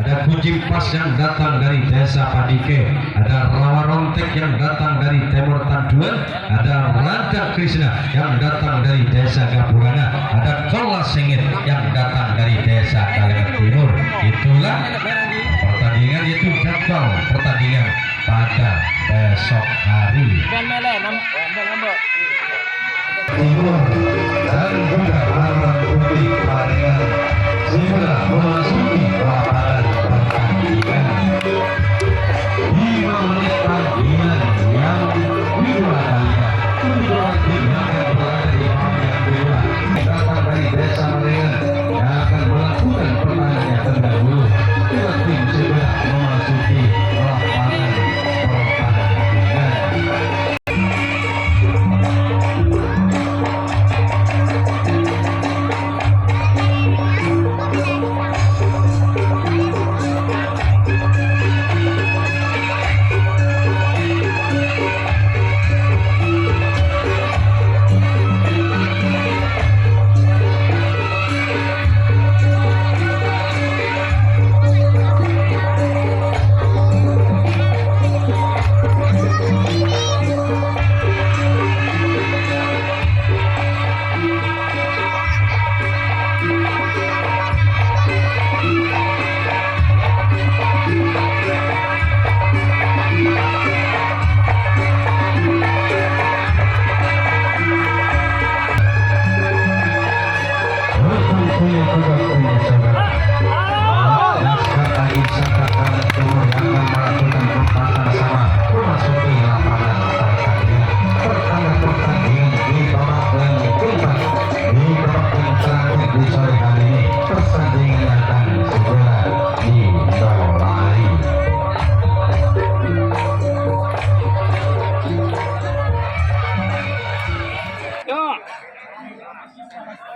ada Kunci Pas yang datang dari Desa Padike, ada Rawa Rontek yang datang dari Timur Tanduan, ada Rada Krishna yang datang dari Desa Gabulana, ada Kola Sengit yang datang dari Desa Kalengan Timur. Itulah pertandingan, itu jadwal pertandingan pada besok hari. Timur dan juga Arab Putih Paringan segera memasuki lapangan pertandingan. 5 menit pertandingan yang kedua kalinya kedua tim yang akan berada di papan kedua datang dari Desa Paringan yang akan melakukan pertandingan terdahulu. Dua tim segera memasuki lapangan pertandingan.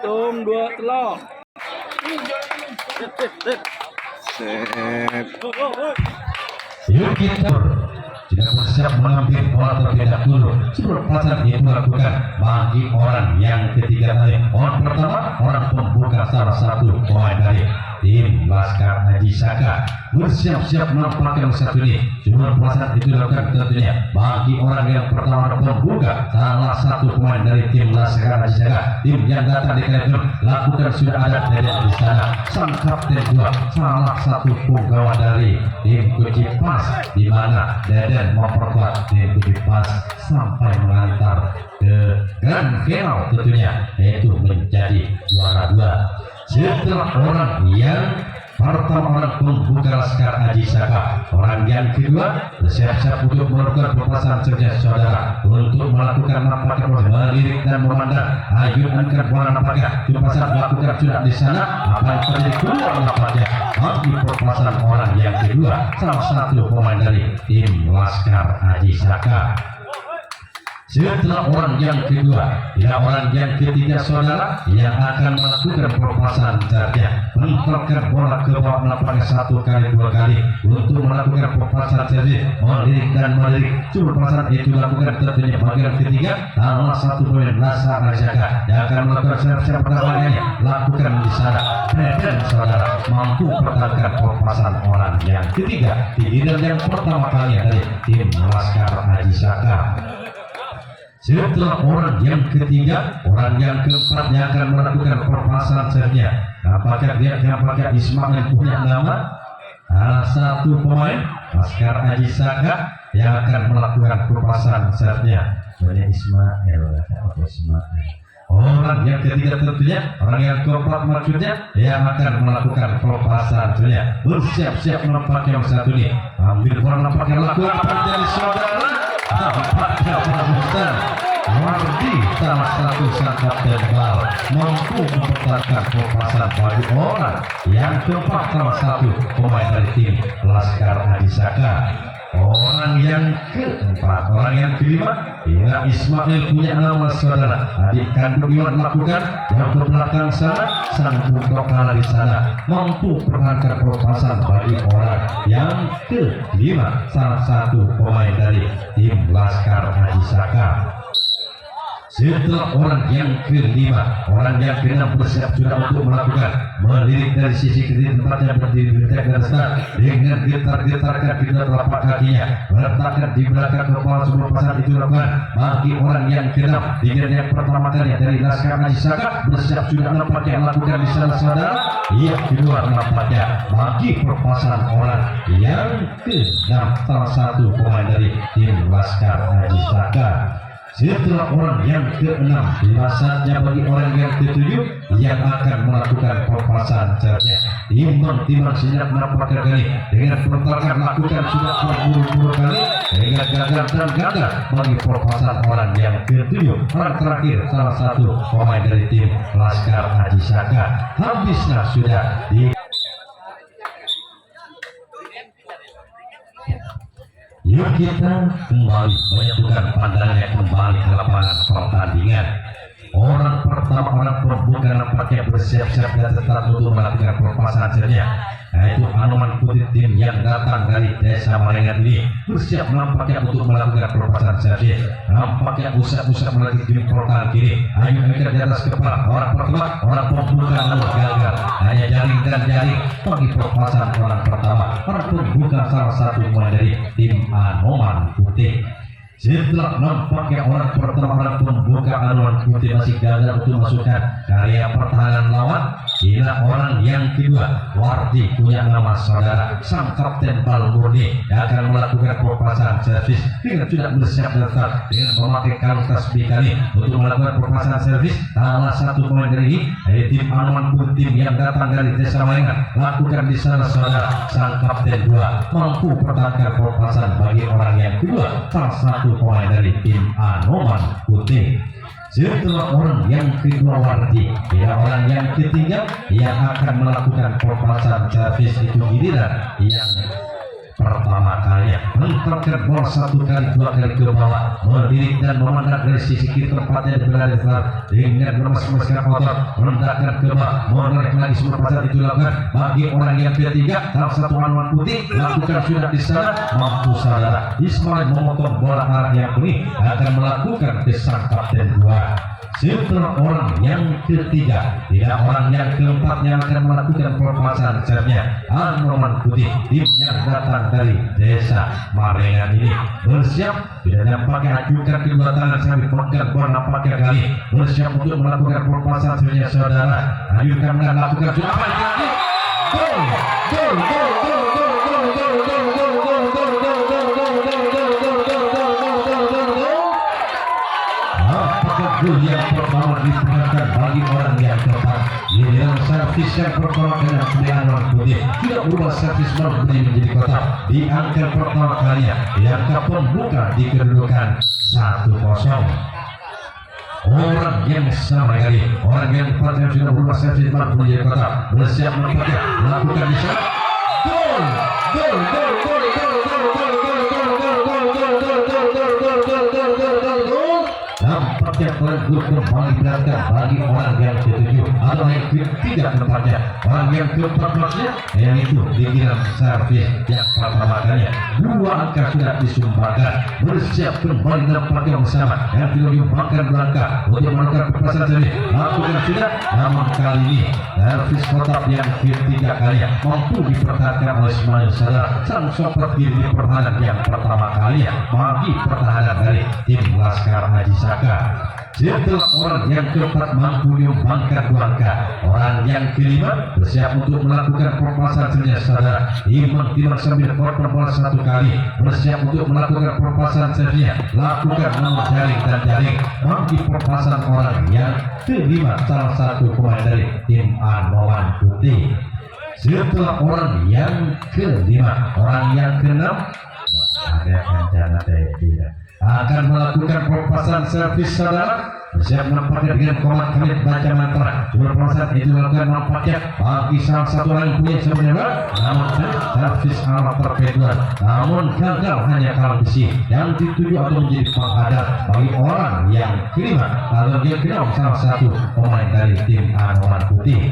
Tung dua telur. Yuk kita tidak bersiap mengambil bola terlebih dahulu sebelum pelaksanaan itu dilakukan bagi orang yang ketiga kali. Orang pertama, orang pembuka salah satu pemain dari tim Laskar Haji Saka bersiap-siap menampakkan satu ini. Sebelum pelaksanaan itu dilakukan tentunya bagi orang yang pertama pembuka salah satu pemain dari tim Laskar Haji Saka, tim yang datang di kali lakukan sudah ada dari di sana. Sang kapten juga salah satu penggawa dari tim Kunci Pas, di mana Deden memperkuat tim Kunci Pas sampai mengantar ke grand final tentunya, yaitu menjadi juara 2. Setelah orang yang pertama orang pembuka Laskar Haji Saka, orang yang kedua bersiap-siap untuk melakukan perpasangan cerdas saudara untuk melakukan nampaknya melirik dan memandang. Ayo angkat bola nampaknya perpasangan lakukan sudah di sana. Apa yang terjadi keluar nampaknya bagi perpasangan orang yang kedua salah satu pemain dari tim Laskar Haji Saka. Setelah orang yang kedua, ya orang yang ketiga saudara yang akan melakukan perpasangan caranya menempelkan bola ke bawah nampaknya 1 kali 2 kali untuk melakukan perpasangan caranya melirik dan melirik. Perpasangan itu dilakukan tentunya bagian ketiga salah satu pemain Laskar Haji Saka yang akan melakukan siap-siap pertamanya lakukan di sana. Dan saudara mampu pertahankan perpasangan orang yang ketiga di giliran yang pertama kali dari tim Laskar Haji Saka. Setelah orang yang ketiga, orang yang keempat yang akan melakukan perpasangan selanjutnya. Apakah dia Ismail punya nama? Salah satu pemain Laskar Haji Saka yang akan melakukan perpasangan selanjutnya. Banyak Ismail. Orang yang ketiga tentunya, orang yang keempat maksudnya yang akan melakukan perpasangan selanjutnya. Bersiap-siap menampakkan yang satu ini. Ambil bola nampaknya lakukan dari saudara. Nampaknya Pramusta Wardi salah satu sang kapten bal mampu mempertahankan perpasangan bagi orang yang keempat salah satu pemain dari tim Laskar Haji Saka. Orang yang keempat, orang yang kelima, ya Ismail punya nama saudara. Adik kandung Iwan lakukan yang ke belakang sana, sang pungkok kalah di sana, mampu pertahankan perpasangan bagi orang yang kelima, salah satu pemain dari tim Laskar Haji Saka. Setelah orang yang kelima, orang yang keenam bersiap sudah untuk melakukan melirik dari sisi kiri tempat yang berdiri bertek dan start dengan getar-getarkan kedua telapak kakinya, meletakkan di belakang kepala sebuah pasang itu lakukan bagi orang yang keenam. Dengan yang pertama kali dari Laskar Haji Saka bersiap sudah nampaknya lakukan di sana saudara. Yang kedua nampaknya bagi perpasangan orang yang keenam, salah satu pemain dari tim Laskar Haji Saka. Setelah orang yang keenam, saatnya bagi orang yang ketujuh yang akan melakukan perpasangan selanjutnya. Timbang-timbang senyap nampaknya kali dengan pertahanan lakukan sudah berburu-buru kali dengan gagal dan gagal bagi perpasangan orang yang ketujuh. Orang terakhir salah satu pemain dari tim Laskar Haji Saka. Habislah sudah di yuk kita kembali menyatukan pandangannya kembali ke lapangan pertandingan. Orang pertama, orang pembuka nampaknya bersiap-siap dan tetap untuk melakukan perpasangan selanjutnya, yaitu Anoman Putih tim yang datang dari Desa Marengan ini bersiap nampaknya untuk melakukan perpasangan selanjutnya. Nampaknya usap-usap melalui tim pertahanan kiri. Ayo mereka di atas kepala orang pertama, orang pembuka namun gagal. Hanya jaring dan jaring bagi perpasangan orang pertama. Orang pembuka salah satu pemain dari tim Anoman Putih. Setelah nampaknya orang pertama, orang pembuka Anoman Putih masih gagal untuk masukkan karya pertahanan lawan. Inilah orang yang kedua, Wardi punya nama saudara sang kapten Balmurni akan melakukan perpasangan servis dengan sudah bersiap datang dengan memakai kalung tasbih kali untuk melakukan perpasangan servis. Salah satu pemain dari tim Anoman Putih yang datang dari Desa Marengan lakukan di sana saudara sang kapten dua mampu pertahankan perpasangan bagi orang yang kedua, salah satu pemain dari tim Anoman Putih. Setelah orang yang kedua Wardi, orang yang ketiga yang akan melakukan perpasangan servis itu giliran yang pertama kalinya menempatkan bola satu kali dua kali ke bawah, melirik dan memandang dari sisi kiri tempatnya berada dengan bermas-maskan otot, merendahkan ke bawah, menarik lagi semua perpasangan itu lakukan bagi orang yang ketiga, salah satu Anoman Putih lakukan sudah di sana mampu saudara Ismail memotong bola arah yang ini akan melakukan ke sang kapten dua. Setelah orang yang ketiga, tidak orang yang keempat yang akan melakukan perpasangan servisnya Anoman Putih tim yang datang dari Desa Marengan ini bersiap tidak nampaknya ajukan kedua tangan sambil pegang bola nampaknya kali bersiap untuk melakukan perpasangan servisnya saudara. Ajukan dan lakukan sudah apa lagi? Gol, gol, gol, gol, gol, gol, gol, gol, gol, gol, gol, gol, gol yang pertama diperhatikan bagi orang yang tepat. Giliran servis yang pertama dengan Anoman Putih tidak berubah, servis baru menjadi kotak di angka pertama kalinya di angka pembuka di kedudukan 1-0. Orang yang sama kali, orang yang tepat yang sudah berubah servis baru menjadi kotak bersiap menempatkan melakukan di sana. Gol, gol, gol, gol, gol, gol, gol, gol, gol, gol, gol, gol, gol, gol, gol, gol, gol, gol, gol, gol. Nampaknya pelengkul kembali berangkat bagi orang yang ketujuh atau yang ketiga tempatnya. Orang yang keempat maksudnya yang itu dikirim servis yang pertama kalinya. Dua angka sudah disumbangkan, bersiap kembali nampaknya bersama yang tidak diumpangkan belakang untuk melakukan perpasangan servis. Lakukan sudah, namun kali ini servis kotak yang ketiga kalinya mampu dipertahankan oleh Ismail saudara sang sopir kiri di pertahanan yang pertama kalinya bagi pertahanan dari tim Laskar Haji Saka. Setelah orang yang keempat mampu menyumbangkan dua angka, orang yang kelima bersiap untuk melakukan perpasangan servisnya saudara. Timbang-timbang sambil korban bola satu kali bersiap untuk melakukan perpasangan servisnya. Lakukan nomor jaring dan jaring bagi perpasangan orang yang kelima, salah satu pemain dari tim Anoman Putih. Setelah orang yang kelima, orang yang keenam ada rencana tidak akan melakukan perpasangan servis saudara. Bersiap nampaknya dengan komat kami baca mantra. Perpasangan itu dilakukan nampaknya bagi salah satu orang yang punya sebenarnya namun servis alat terpeduan namun gagal, hanya kalah besi yang dituju atau menjadi penghadap bagi orang yang kelima atau dia kenal salah satu pemain dari tim Anoman Putih.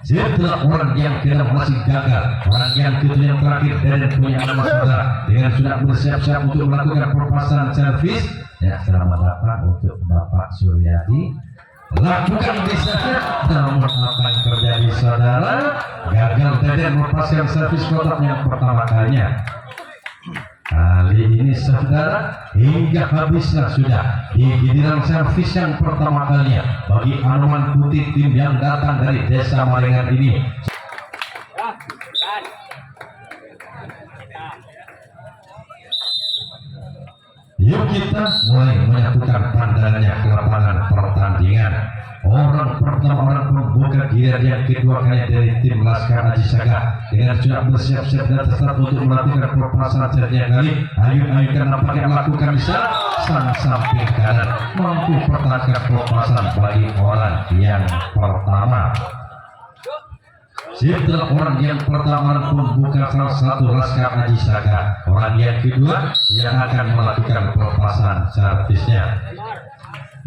Setelah orang yang keenam masih gagal, orang yang ketujuh yang terakhir dan punya nama saudara dengan sudah bersiap-siap untuk melakukan perpasangan servis Ya, selamat datang untuk Bapak Suryadi. Lakukan bisa, namun apa yang terjadi saudara? Gagal Deden melepaskan servis kotak yang pertama kalinya. Kali ini saudara, hingga habislah sudah di giliran servis yang pertama kalinya bagi Anoman Putih, tim yang datang dari Desa Marengan ini. Yuk kita mulai menyatukan pandangannya ke lapangan pertandingan. Orang pertama, orang pembuka giliran yang kedua kali dari tim Laskar Aji Saga dengan sudah bersiap-siap dan tetap untuk melakukan pelepasan setiap kali. Ayo nampaknya lakukan bisa sang samping kanan mampu pertahankan pelepasan bagi orang yang pertama. Setelah orang yang pertama pembuka salah satu Laskar Aji Saga, orang yang kedua yang akan melakukan pelepasan servisnya.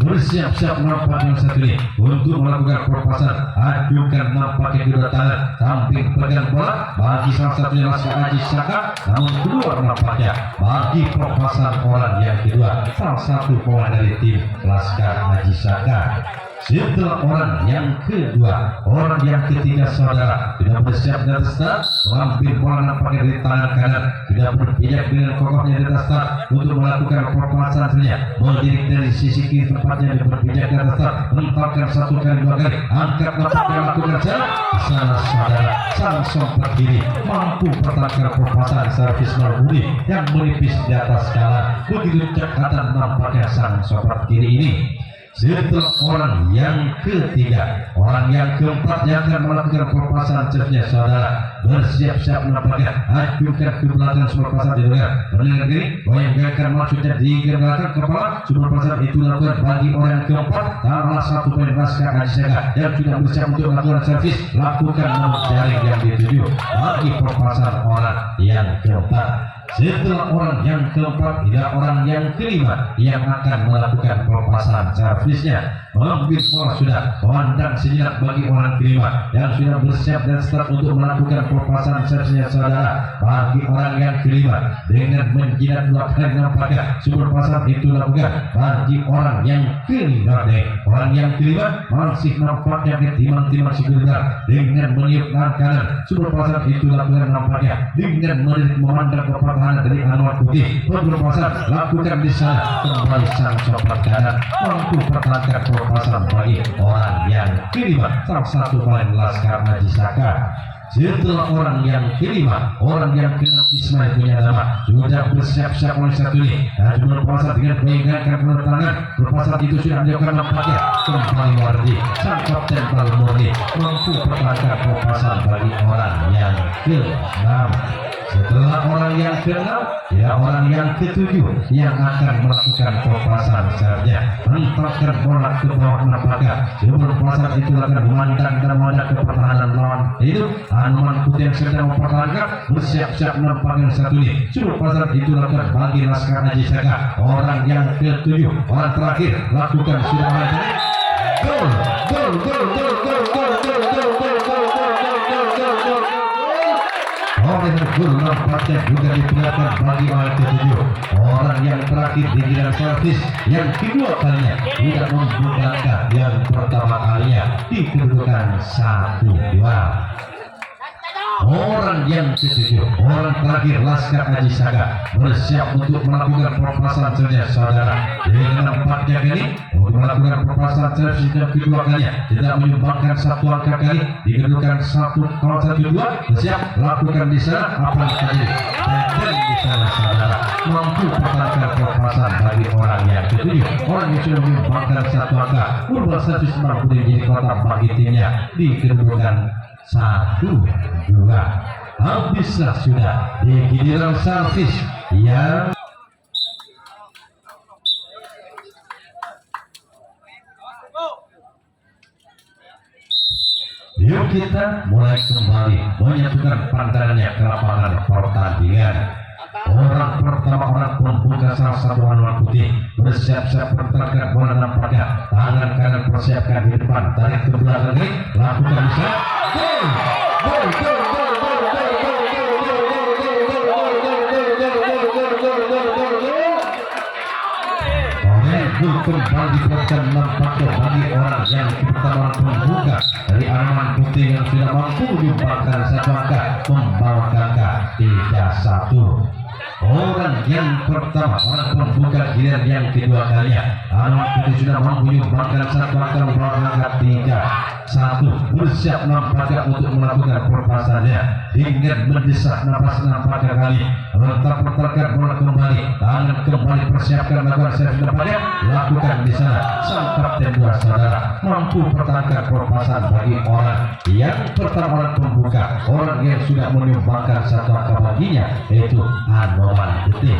Bersiap-siap nampaknya satu ini untuk melakukan pelepasan. Ajukan nampaknya kedua tangan samping pegang bola bagi salah satunya Laskar Aji Saga, namun kedua nampaknya bagi pelepasan orang yang kedua salah satu pemain dari tim Laskar Aji Saga. Setelah orang yang kedua, orang yang ketiga saudara tidak bersiap dan start, mengambil bola nampaknya dari tangan kanan, tidak berpijak dengan kokohnya di atas start untuk melakukan pelepasan saja, mendidik dari sisi kiri tempatnya berpijak di atas start, menempatkan satu kali dua kali, angkat nampaknya lakukan jalan sana saudara, sang sompat kiri mampu pertahankan pelepasan servis Malbudi yang menipis di atas skala. Begitu cekatan nampaknya sang sompat kiri ini. Setelah orang yang ketiga, orang yang keempat yang akan melakukan pelepasan servisnya saudara, bersiap-siap nampaknya ajukan ke belakang pelepasan di luar mendengar kiri, goyang-goyangkan maksudnya di belakang kepala. Pelepasan itu dilakukan bagi orang yang keempat, salah satu pemain Laskar Aji Saga yang sudah bersiap untuk melakukan servis, lakukan jaring yang dituju bagi pelepasan orang yang keempat. Setelah orang yang keempat, tidak orang yang kelima yang akan melakukan pelepasan servisnya. Mengambil bola sudah, pandang sejenak bagi orang kelima yang sudah bersiap dan start untuk melakukan pelepasan servisnya saudara. Bagi orang yang kelima dengan menjilat dua kali nampaknya pelepasan itu lakukan bagi orang yang kelima. Orang yang kelima masih nampaknya ketimang-timang sebentar dengan meniup tangan kanan. Pelepasan itu lakukan nampaknya dengan memandang ke pertahanan dari Anoman Putih. Pelepasan lakukan di sana, kembali sang sobat kanan mampu pertahankan pelepasan bagi orang yang kelima, salah satu pemain Laskar Aji Saga. Setelah orang yang kelima, orang yang keenam Ismail punya nama sudah bersiap-siap oleh satu ini dan berpuasa dengan mengingatkan penetangan. Berpuasa itu sudah dilakukan nampaknya kembali Wardi sang kapten Balmoni mampu pertahankan pelepasan bagi orang yang keenam. Setelah orang yang keenam, ya orang yang ketujuh yang akan melakukan pelepasan servisnya, menempatkan bola ke bawah nampaknya. Sebelum pelepasan itu akan memandang dan memandang ke pertahanan lawan itu. Anoman Putih yang sedang mempertahankan bersiap-siap nampaknya satu ini. Sebelum pelepasan itu lakukan bagi Laskar Aji Saga, orang yang ketujuh, orang terakhir lakukan sudah mulai. Gol, gol, gol, gol, gol, gol, gol, gol, gol, gol, gol. Oleh gol nampaknya juga diperlihatkan bagi orang ketujuh, orang yang terakhir di giliran servis yang kedua kalinya tidak membuka yang pertama kalinya di kedudukan 1-2. Orang yang ketujuh, orang terakhir Laskar Aji Saga bersiap untuk melakukan pelepasan servisnya saudara. Dengan nampaknya ini untuk melakukan pelepasan servis yang kedua kalinya tidak menyumbangkan satu angka kali di kedudukan 1-2. Bersiap lakukan di sana apa yang terjadi dan di sana saudara mampu pertahankan pelepasan bagi orang yang ketujuh, orang yang sudah menyumbangkan satu angka. Urban servis mampu menjadi kotak bagi timnya di kedudukan 1-2. Habislah sudah di giliran servis yang yuk kita mulai kembali menyatukan pandangannya ke lapangan pertandingan. Orang pertama, orang pembuka salah satu Anoman Putih bersiap-siap pertahankan bola nampaknya tangan kanan persiapkan di depan, tarik ke belakang lagi, lakukan bisa gol, gol, gol, gol, gol, gol, gol, gol, gol, gol, gol, gol, gol, gol, gol, gol, gol, gol, gol. kembali dibuatkan nampaknya bagi orang yang pertama pembuka dari Arman Putih yang sudah mampu menyumbangkan satu angka membawa angka 3-1. Orang yang pertama, orang pembuka giliran yang kedua kalinya, Arman Putih sudah mampu menyumbangkan satu angka membawa angka 3-1. Bersiap nampaknya untuk melakukan perpasannya dengan mendesak nampaknya kali rentak-rentakkan bola kembali, tangan kembali persiapkan melakukan servis nampaknya lakukan di sana. Sang kapten dua saudara mampu pertahankan perpasan bagi orang yang pertama, orang pembuka, orang yang sudah menyumbangkan satu angka baginya, yaitu Arman Putih.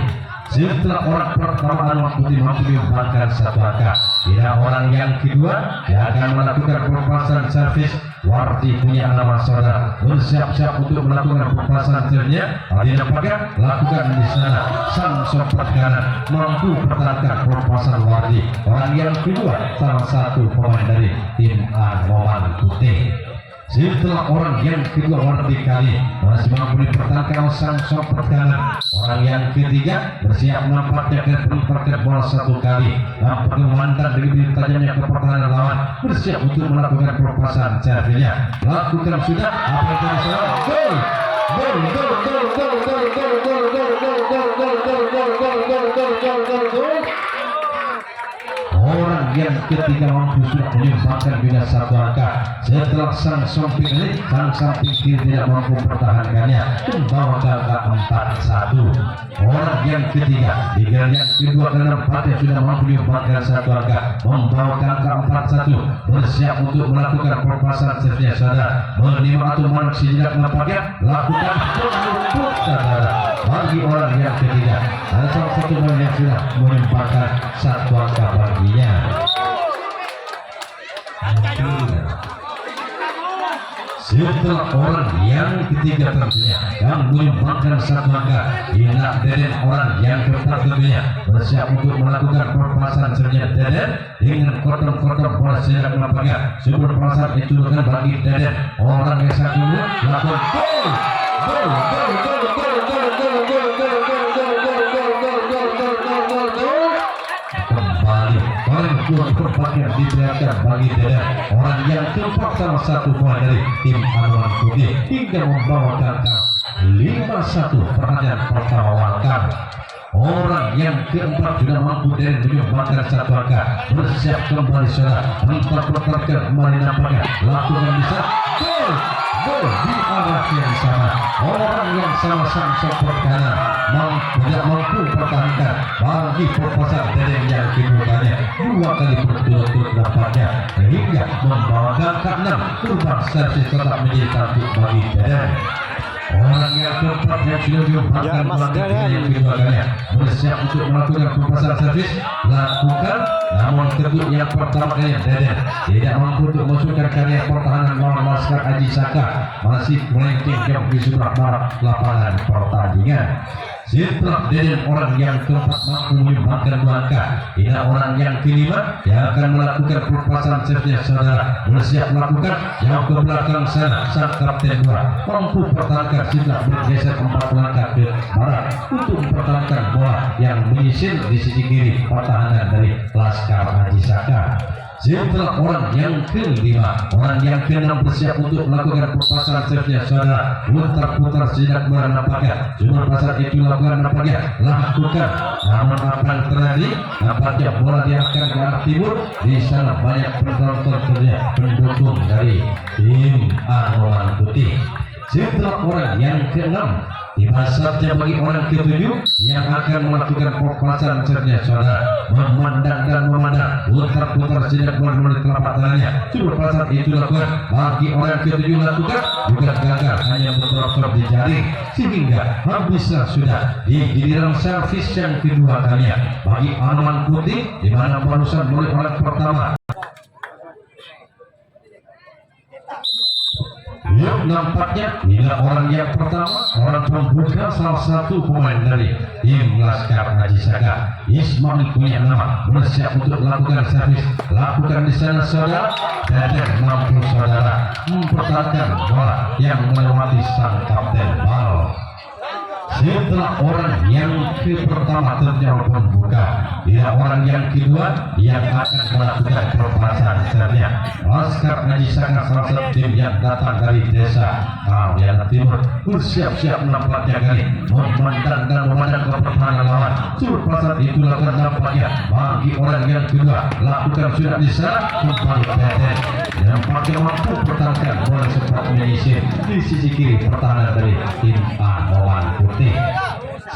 Setelah orang pertama Arman Putih mampu menyumbangkan satu angka, tidak orang yang kedua yang akan melakukan perpasan servis. Wardi punya nama saudara bersiap-siap untuk melakukan perpasan servisnya. Tadi nampaknya lakukan di sana. Sang sopir kanan mampu pertahankan perpasan Wardi. Orang yang kedua salah satu pemain dari tim Arman Putih. Setelah orang yang kedua Wardi kali masih mampu dipertahankan sang sopir kanan. Orang yang ketiga bersiap nampaknya ke bola satu kali, nampaknya memandang dengan tajamnya ke pertahanan lawan, bersiap untuk melakukan perpasan servisnya. Lakukan sudah apa yang tadi salah. Gol! Gol! Gol! Gol! Gol! Gol! Gol! Gol! Gol! Gol! Gol! Gol! Gol! Gol! Gol! Orang yang ketiga mampu sudah menyumbangkan juga satu angka. Setelah sang samping ini, sang samping kiri tidak mampu mempertahankannya, membawa ke angka 4-1. Orang yang ketiga di giliran yang kedua dan empatnya sudah mampu menyumbangkan satu angka, membawa ke angka 4-1. Bersiap untuk melakukan perpasan servisnya saudara. Menerima atau manusia tidak nampaknya lakukan penutup saudara bagi orang yang ketiga. Ada salah satu pemain yang sudah menyumbangkan satu angka baginya. Setelah orang yang ketiga tentunya yang menyumbangkan satu angka, Ina Deden orang yang keempat tentunya bersiap untuk melakukan perpasan servisnya Deden dengan kotor-kotor bola siap nampaknya super perpasan itu akan bagi Deden. Orang yang satu melakukan gol. Gol, gol, gol, gol, gol, gol, gol, gol, gol, gol, gol, gol, gol, gol, gol, gol, gol, gol. Kembali paling dua perpasangan diberikan bagi Deden. Orang yang keempat salah satu pemain dari tim Arman Putih hingga membawa angka 5-1. Perhatian pertama Walkan. Orang yang keempat sudah mampu dan menyumbangkan satu angka, bersiap kembali saudara, mempertahankan kembali nampaknya lakukan bisa gol. Gol di arah yang sama. Orang yang sama sang sopir kanan tidak mampu pertahankan bagi perpasan Deden yang keduanya dua kali berturut-turut nampaknya hingga membawa angka 6. Kurban servis tetap menjadi satu bagi Deden. Orang yang keempat yang sudah diumpatkan yang kedua kalinya bersiap untuk melakukan perpasan servis lakukan, namun tentu yang pertama kalinya Deden tidak mampu untuk masukkan karya pertahanan lawan Laskar Aji Saka masih melengking jauh di sebelah barat lapangan pertandingan. Setelah Deden orang yang keempat mampu menyumbangkan dua angka, tidak orang yang kelima yang akan melakukan perpasan servisnya saudara bersiap melakukan jauh ke belakang sana. Sang kapten dua mampu pertahankan sudah bergeser 4 langkah ke barat untuk mempertahankan bola yang menyisir di sisi kiri pertahanan dari Laskar Aji Saka. Setelah orang yang kelima, orang yang keenam bersiap untuk melakukan perpasan servisnya saudara, putar-putar sejenak bola nampaknya cuma pasar itu lakukan nampaknya lakukan, namun apa yang terjadi nampaknya bola diarahkan ke arah timur. Di sana banyak penonton pendukung dari tim Arman Putih. Setelah orang yang keenam, tiba saatnya bagi orang ketujuh yang akan melakukan perpasan servisnya saudara, memandang dan memandang, putar-putar sejenak bola melalui telapak tangannya. Sudah perpasan itu lakukan bagi orang ketujuh lakukan juga gagal, hanya bertorok di jaring sehingga habislah sudah di giliran servis yang kedua kalinya bagi Arman Putih, di mana barusan oleh orang pertama. Yang nampaknya bila orang yang pertama, orang pembuka salah satu pemain dari tim Laskar Aji Saka, Ismail punya nama bersiap untuk melakukan servis, lakukan di sana saudara, dan mampu saudara mempertahankan bola yang melewati sang kapten bal. Setelah orang yang pertama terjawab pembuka, dia orang yang kedua yang akan melakukan pelepasan selanjutnya. Laskar Haji Saka salah satu tim yang datang dari desa Kawian Timur bersiap-siap nampaknya kali memandang dan memandang ke pertahanan lawan. Pelepasan itu lakukan nampaknya bagi orang yang kedua lakukan sudah di sana kembali beten nampaknya mampu pertahankan bola sempat menyisir di sisi kiri pertahanan dari tim Anoman Putih.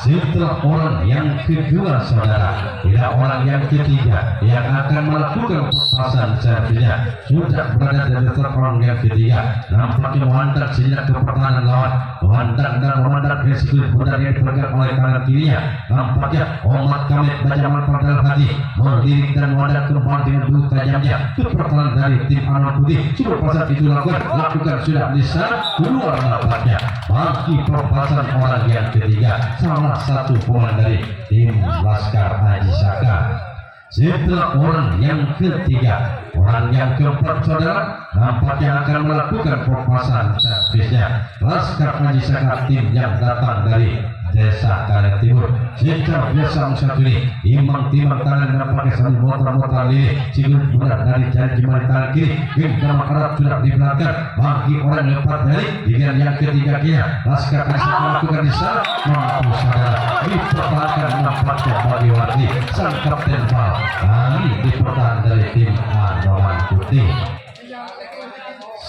Setelah orang yang kedua saudara, tidak orang yang ketiga yang akan melakukan pelepasan servisnya sudah berada di dekat orang yang ketiga. Nampaknya memandang sinyal ke pertahanan lawan, memandang resiko bola yang dipegang oleh kanan kirinya. Nampaknya Omar Kamit Bajaman Padal Haji melirik dan memandang kembali dengan bulu tajamnya ke pertahanan dari tim Anoman Putih. Coba pelepasan itu lakukan sudah di sana keluar nampaknya bagi pelepasan orang yang ketiga. Salah satu pemain dari tim Laskar Haji Saka. Setelah orang yang ketiga, orang yang keempat saudara nampaknya akan melakukan pelepasan servisnya. Laskar Haji Saka tim yang datang dari desa Karet Timur. Secara biasa satu ini imang-timang tangan nampaknya sambil motor-motor ini cikgu berat dari jari jemari tangan kiri genggaman erat sudah di belakang bagi orang yang empat dari dengan yang ketiga kira Laskar Haji Saka melakukan di sana mampu saudara dipertahankan nampaknya bagi Wardi sang kapten bal kali dipertahan dari tim Anoman Putih.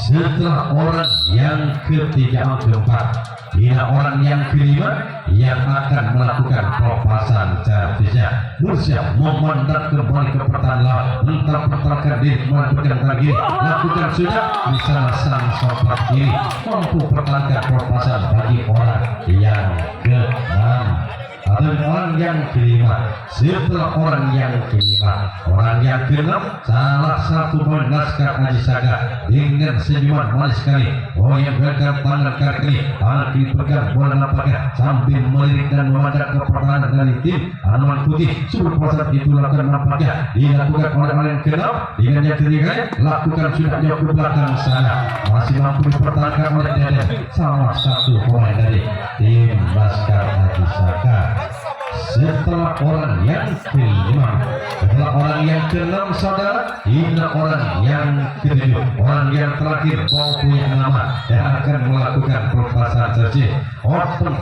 Setelah orang yang ketiga keempat, bila orang yang kelima yang akan melakukan pelepasan servisnya bersiap memandang kembali ke pertahanan lawan, mentar-pertarkan diri melakukan lagi lakukan sudah di sana sang sobat kiri mampu pertahankan pelepasan bagi orang yang keenam atau orang yang kelima. Setelah orang yang kelima, orang yang keenam salah satu pemain Laskar Haji Saka dengan senyuman manis sekali yang pegang tangan kaki tangan kiri pegang bola nampaknya sambil melirik dan memandang ke pertahanan dari tim Anoman Putih. Sebuah pelepasan itu lakukan nampaknya dilakukan oleh orang yang keenam dengan yang ketiga lakukan sudah jauh ke belakang sana masih mampu dipertahankan oleh Deden salah satu pemain dari tim Laskar Haji Saka. Setelah orang yang kelima, setelah orang yang keenam saudara, hingga orang yang ketujuh, orang yang terakhir bau punya nama yang akan melakukan pelepasan servis. Orton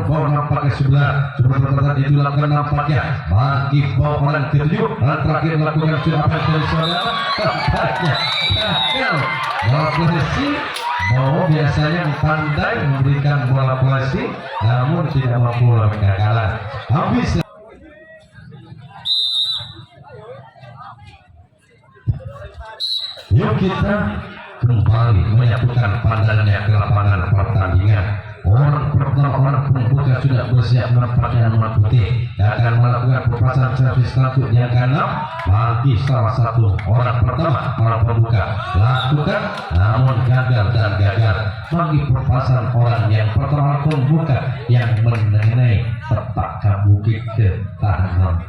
bau nampaknya sebelah pelepasan itu lakukan nampaknya bagi bau orang ketujuh, orang terakhir melakukan sudah apa dari saudara nampaknya gagal bola posisi. Mau biasanya pandai memberikan bola polisi namun tidak mampu melakukan kegagalan. Habis yuk kita kembali menyatukan pandangannya ke lapangan pertandingan. Orang pertama orang pembuka sudah bersiap menampaknya Anoman Putih akan melakukan pelepasan servis selanjutnya karena bagi salah satu orang pertama orang pembuka lakukan namun gagal dan gagal bagi pelepasan orang yang pertama pembuka yang mengenai petak kabukit ke tangan.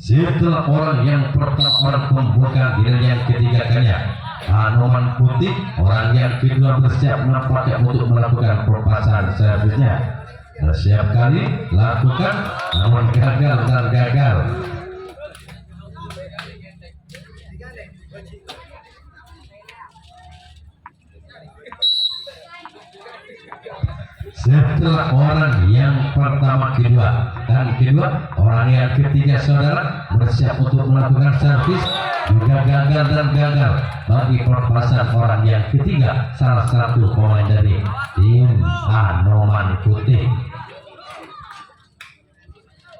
Setelah orang yang pertama orang pembuka dengan yang ketiga kalinya Anoman Putih, orang yang kedua bersiap nampaknya untuk melakukan pelepasan servisnya. Bersiap kali lakukan namun gagal dan gagal. Setelah orang yang pertama kedua dan kedua orang yang ketiga saudara bersiap untuk melakukan servis juga gagal dan gagal bagi pelepasan orang yang ketiga salah satu pemain dari tim Anoman Putih.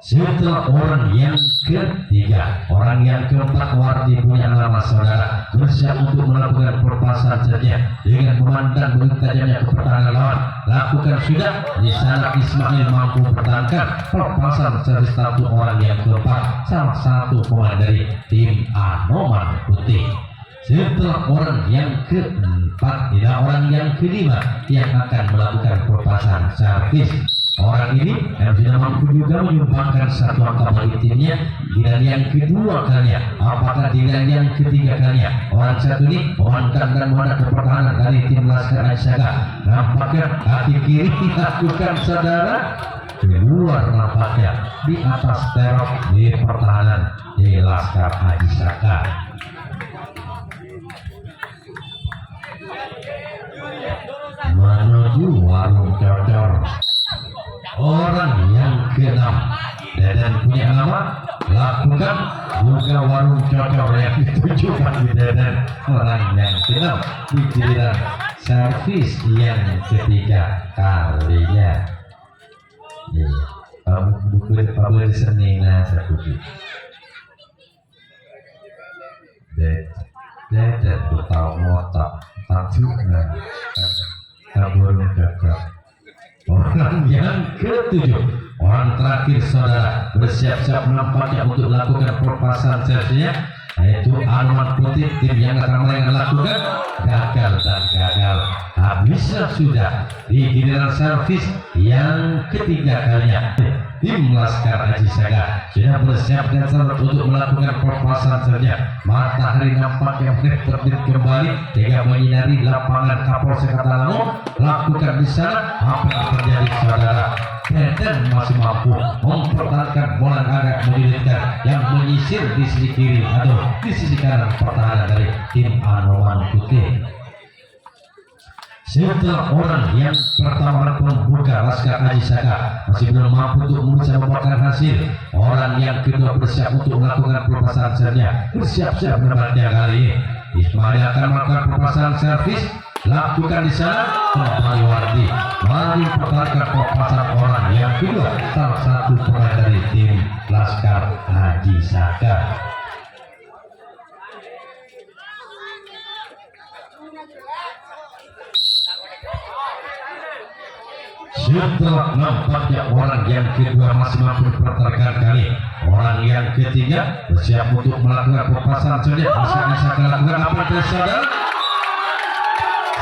Setelah orang yang ketiga, orang yang keempat Wardi punya nama saudara bersiap untuk melakukan pelepasan saja dengan memandang begitu tajamnya ke pertahanan lawan. Lakukan sudah di sana Ismail mampu pertahankan pelepasan servis satu orang yang keempat salah satu pemain dari tim Anoman Putih. Setelah orang yang keempat, tidak orang yang kelima yang akan melakukan pelepasan servis. Orang ini yang sudah mampu juga menyumbangkan satu angka bagi timnya dengan yang kedua kalinya. Apakah dengan yang ketiga kalinya? Orang satu ini memankan dan menghadap ke pertahanan dari tim Laskar Ajisaga. Nampaknya kaki kiri dilakukan saudara, keluar nampaknya di atas terok di pertahanan di Laskar Ajisaga. Menuju warung cocor. Orang yang keenam dan punya nama lakukan juga warung cocor yang ditujukan di Deden. Orang yang keenam di giliran servis yang ketiga kalinya. Buku di seni nasa kudu. Deden tahu motor tansukan kabur cocor. Orang yang ketujuh, orang terakhir saudara bersiap-siap nampaknya untuk melakukan perpasan servisnya, yaitu Arman Putih. Tim yang akan mereka lakukan gagal dan gagal. Habisnya sudah di giliran servis yang ketiga kalinya. Tim Laskar Ajisaga sudah bersiap dan siap untuk melakukan perpasan servisnya. Matahari nampaknya terbit kembali hingga menyinari lapangan Kapolsek Katalango. Lakukan di sana apa yang terjadi saudara. Deden masih mampu mempertahankan bola agak menyulitkan yang menyisir di sisi kiri atau di sisi kanan pertahanan dari tim Anoman Putih. Setelah orang yang pertama pembuka Laskar Ajisaga masih belum mampu untuk membuahkan hasil, orang yang kedua bersiap untuk melakukan perpasan servisnya. Bersiap-siap berbahagia kali ini. Ismail akan melakukan perpasan servis. Lakukan di sana kembali Wardi. Mari pertahankan perpasan orang yang kedua, salah satu pemain dari tim Laskar Ajisaga. Setelah nampaknya orang yang kedua masih mampu pertahankan kali, orang yang ketiga bersiap untuk melakukan perpasan servis. Masih bisa melakukan apa saudara?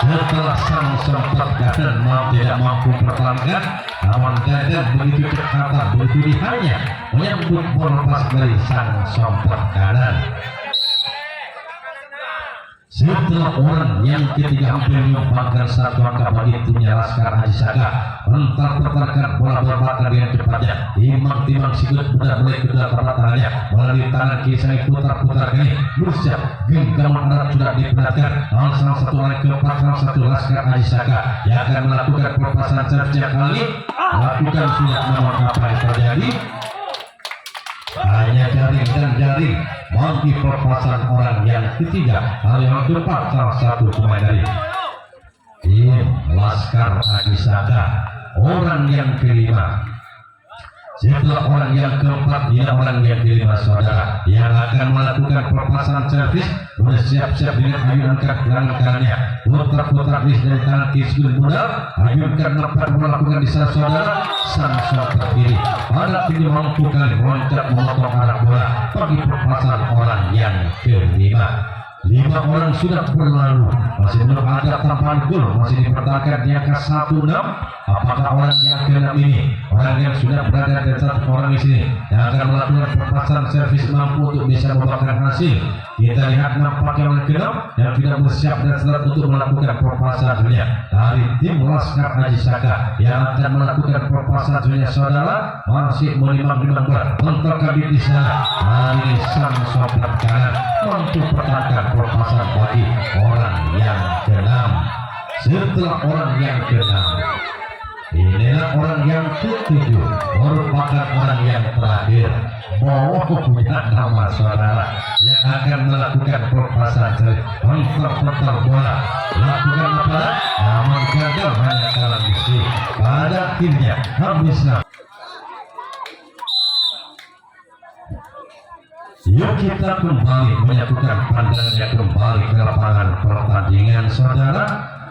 Setelah sang sempat dan tidak mampu pertahankan, namun Deden begitu cepat begitu dihanya menyambut bola pas dari sang sempat kanan. Setelah orang yang ketiga hampir menyumbangkan satu angka bagi timnya Laskar Ajisaga, pertahankan bola berbakar dengan cepatnya. Timang sikut benar-benar kedua pertahanannya melalui tangan kiri sang putar-putar kali bersiap. Genggaman Arab sudah diperhatikan. Salah satu orang keempat, salah satu Laskar Ajisaga yang akan melakukan perpasan servisnya kali. Lakukan sudah, namun apa yang terjadi? Hanya jaring dan jaring bagi perpasan orang yang ketiga. Hal yang tepat salah satu pemain dari tim Laskar Ajisaga. Orang yang kelima. Setelah orang yang keempat, dia orang yang kelima saudara yang akan melakukan perpasan servis. Bersiap-siap dengan ayunan tangan kanannya, putar-putar di dari tangan kiri muda, ayunkan nampak melakukan di sana saudara. Sang shot kiri pada kini mampu kali loncat memotong arah bola bagi perpasan orang yang kelima. 5 orang sudah berlalu, masih belum ada tambahan gol, masih dipertahankan di angka 16. Apakah orang yang ke-6 ini, orang yang sudah berada di satu orang di sini yang akan melakukan perpasan servis mampu untuk bisa membuahkan hasil? Kita lihat nampaknya orang ke-6 yang sudah bersiap dan siap untuk melakukan perpasannya dari tim Laskar Ajisaga yang akan melakukan perpasannya saudara. Masih menimang-nimang bola untuk kami di sana dari sang sobat kanan untuk pertahankan perpasan bagi orang yang ke-6. Setelah orang yang ke-6, inilah orang yang ke-7, merupakan orang yang terakhir. Punya nama saudara yang akan melakukan perpasan putar bola. Lakukan apa? Namun gagal, hanya kalah besi. Pada akhirnya habislah. Yuk kita kembali menyatukan pandangannya kembali ke lapangan pertandingan saudara.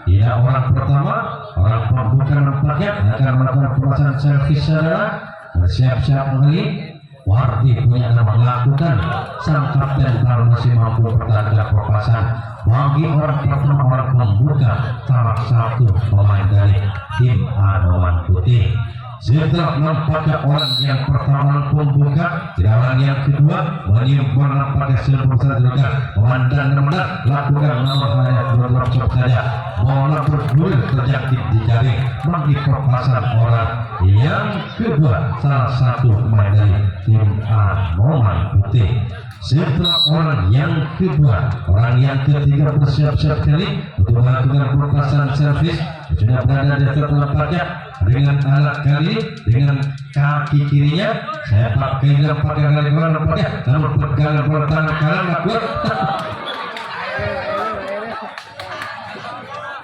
Tidak orang pertama, orang pembuka nampaknya akan melakukan perpasan servis saudara. Bersiap-siap lagi. Wardi punya nama melakukan. Sang kapten baru masih mampu pertahankan perpasan bagi orang pertama, orang pembuka salah satu pemain dari tim Anoman Putih. Setelah nampaknya orang yang pertama pembuka, orang yang kedua meniup nampaknya sebesar juga memandang lakukan nomor hanya berlocok saja. Bola bergulir terjangkit di jaring bagi perpasan orang yang kedua, salah satu pemain dari tim Anoman Putih. Setelah orang yang kedua, orang yang ketiga bersiap-siap kali untuk melakukan perpasan servis, sudah berada di atas tempatnya dengan alat kali dengan kaki kirinya. Saya pakai kali bola nampaknya, namun pegangan bola tangan kanan kuat.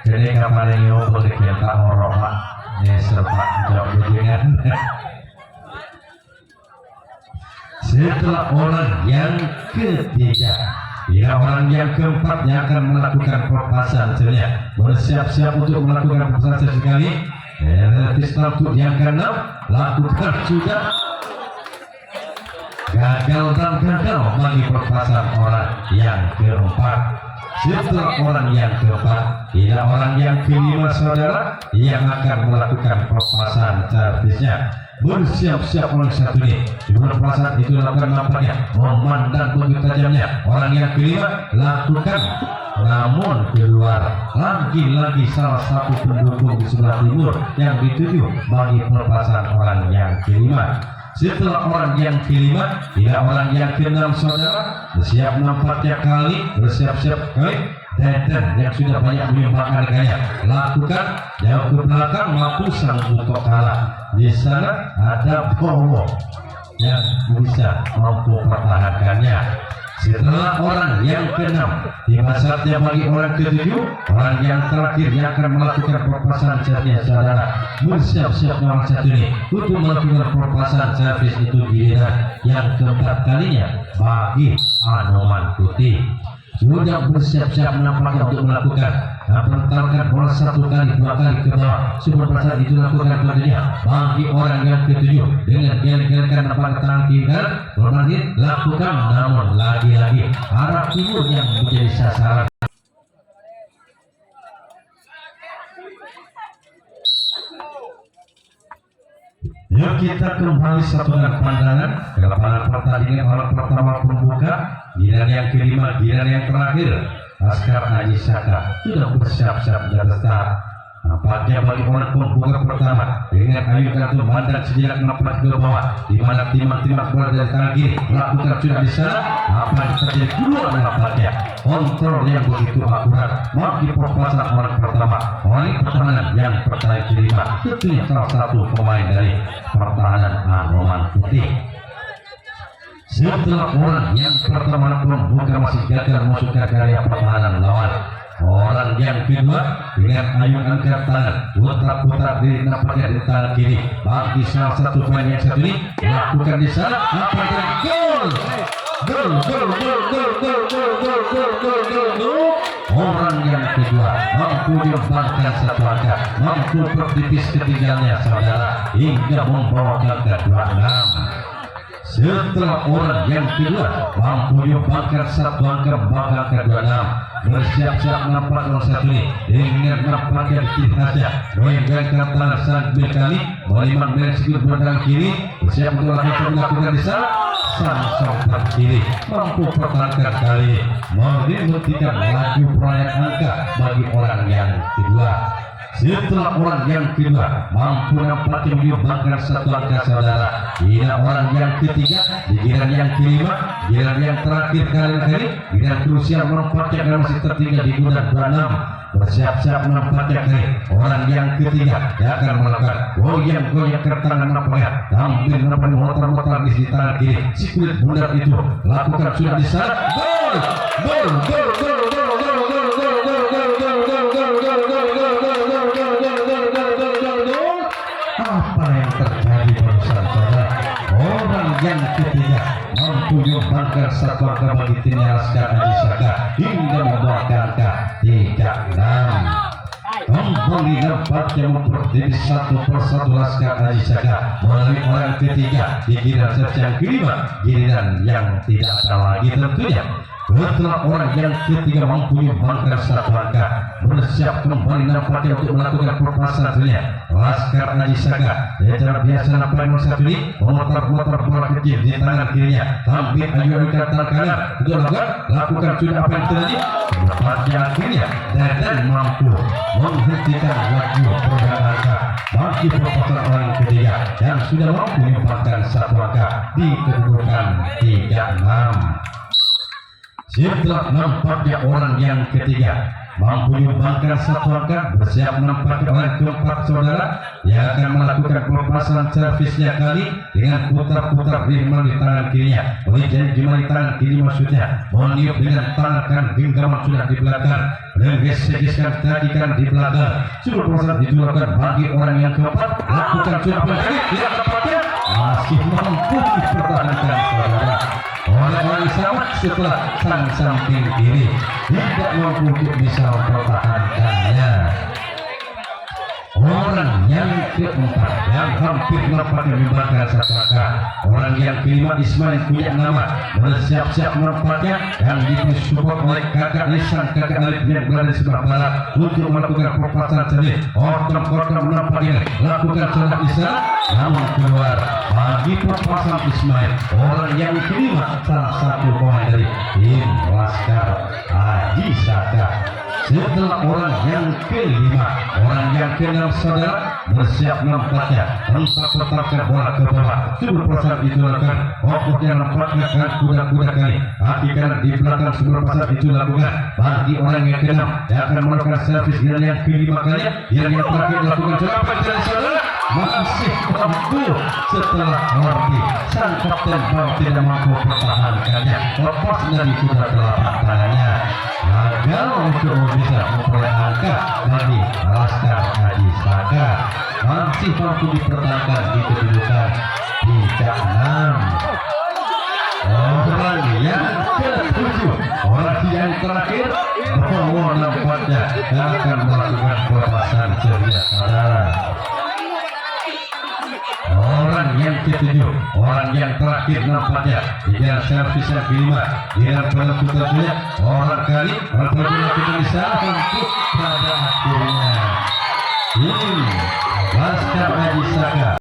Jadi kapan yang nyoba kita orang pak, ini serba jauh dengan. Setelah orang yang ketiga, orang yang keempat yang akan melakukan perpasan sebenarnya bersiap-siap untuk melakukan perpasan sekali. Pistol yang keenam lakukan sudah gagal dan gagal bagi perpasan orang yang keempat. Setelah orang yang keempat, orang yang kelima saudara yang akan melakukan perpasan servisnya. Bersiap-siap oleh satu ini. Sebelum perasaan itu lakukan nampaknya memandang begitu tajamnya. Orang yang kelima lakukan, namun keluar lagi-lagi salah satu pendukung di sebelah timur yang dituju bagi perpasan orang yang kelima. Setelah orang yang kelima, orang yang keenam saudara bersiap nampaknya kali, bersiap-siap kali. Deden yang sudah banyak menyumbangkan harganya lakukan jauh ke belakang mampu sang untuk kalah. Di sana ada Bowo yang bisa mampu pertahankannya. Setelah orang yang keenam, tiba saatnya bagi orang ketujuh, orang yang terakhir yang akan melakukan perpasan servis saudara. Bersiap-siap orang satu ini untuk melakukan perpasan servis itu giliran yang keempat kalinya bagi Anoman Putih. Sudah bersiap-siap nampaknya untuk melakukan menentarkan bola satu kali, dua kali ke bawah. Sebelum perasaan itu lakukan tentunya bagi orang yang ketujuh dengan geleng-gelengkan nampaknya tangan kiri kanan berlanjut lakukan, namun lagi-lagi arah timur yang menjadi sasaran. Yuk kita kembali satu dengan pandangan ke lapangan pertandingan orang pertama pembuka, giliran yang kelima, giliran yang terakhir. Laskar Haji Saka sudah bersiap-siap di atas start. Nampaknya bagi orang pembuka pertama dengan ayunan memandang sejenak nampak ke bawah, di mana timang-timang bola dari tangan kiri lakukan sudah di sana. Apa yang terjadi kedua nampaknya kontrol yang begitu akurat bagi perpasan orang pertama, orang pertahanan yang pertandingan kelima. Tentunya salah satu pemain dari pertahanan Anoman Putih. Setelah orang yang pertama pembuka masih gagal masukkan gaya pertahanan lawan, orang yang kedua dengan ayunan angkat tangan putar-putar diri nampaknya di tangan kiri bagi salah satu pemain yang satu ini lakukan di sana. Apa yang gol, gol, gol, gol, gol, gol, gol, gol, gol, gol, gol, gol. Orang yang kedua mampu menyumbangkan satu angka, mampu bertipis ketinggalannya saudara hingga membawa ke 26. Setelah orang yang kedua mampu menyumbangkan satu angka bakal ke 26. Bersiap-siap nampak nomor satu ini dengan nampaknya di saja menggenggamkan tangan sambil kali meliman dari segi belakang kiri bersiap untuk melakukan di sana. Sang sopan kiri mampu pertahankan kali menghentikan laju perayaan angka bagi orang yang kedua. Setelah orang yang kedua mampu nampaknya menyumbangkan satu angka saudara, orang yang ketiga, giliran yang kelima, giliran yang terakhir kali-kali, giliran krusial nampaknya masih tertinggal di gudang 26. Bersiap-siap nampaknya kali orang yang ketiga yang akan melakukan goyang-goyang ke tangan nampaknya tampil nampaknya motor-motor di tangan kiri si kulit bulat itu lakukan sudah di sana. Gol, gol, gol, gol, gol, gol, gol, gol, gol, gol, gol, gol, gol, gol, gol. Apa yang terjadi barusan saudara? Orang yang ketiga mampu menyumbangkan satu angka bagi tim Laskar Haji Saka hingga membawa angka 36. Kembali nampaknya mempertimbang satu persatu Laskar Haji Saka melalui orang ketiga di giliran servis yang kelima, giliran yang tidak kalah lagi tentunya. Setelah orang yang ketiga mampu menyumbangkan 1 angka, bersiap kembali nampaknya untuk melakukan pelepasan selanjutnya. Laskar Aji Saga secara biasa nampaknya nomor 1 ini memutar-mutar bola kecil di tangan kirinya. Tampil Ayu Ayu tangan kanan untuk lakukan sudah apa yang terjadi. Lepasnya akhirnya dan mampu menghentikan laju perolehan angka bagi pelepasan orang ketiga yang sudah mampu menyumbangkan 1 angka di kedudukan 3-6. Setelah nampaknya orang yang ketiga mampu menyumbangkan 1 angka, bersiap nampaknya orang keempat saudara yang akan melakukan pelepasan servisnya kali dengan putar-putar rimel di tangan kirinya. Menjadi di tangan kiri maksudnya meniup dengan tangan kanan genggaman sudah di belakang dan gesek-gesek kaki kanan di belakang. Sudah pelepasan dilakukan bagi orang yang keempat, lakukan sudah kali tidak tepatnya masih mampu dipertahankan saudara oleh orang selamat setelah sang samping kiri tidak mampu untuk bisa mempertahankannya. Orang yang keempat yang hampir nampaknya menyumbangkan 1 angka, orang yang kelima Ismail punya nama bersiap-siap nampaknya yang disupport oleh kakak Lisan kakak Alif yang berada di sebelah barat untuk melakukan pelepasan sendiri. Ortom nampaknya lakukan sudah Islam namun keluar bagi pelepasan Ismail, orang yang kelima salah satu pemain dari tim Laskar Aji Saga. Setelah orang yang kelima, orang yang keenam saudara bersiap nampaknya mempertahankan bola ke bawah. Sebelum pasar itu lakukan fokusnya nampaknya kan kuda-kuda kali kaki kanan di belakang sebelum pasar itu lakukan bagi orang yang keenam yang akan melakukan servis dan yang kelima kali yang terakhir lakukan selamat dari saudara masih mampu setelah Wardi sang kapten bang tidak mampu pertahankannya, lepas dari kuda telapak tangannya. Gagal untuk bisa memperoleh angka dari Laskar Aji Saga, masih mampu dipertahankan di kedudukan 3-6. Orang yang ke-7, orang yang terakhir nampaknya akan melakukan pelepasan ceria saudara. Orang yang ke-7, orang yang terakhir nampaknya dengan servis yang kelima dengan penentuannya orang kali kita bisa untuk pada akhirnya ini Laskar Aji Saga.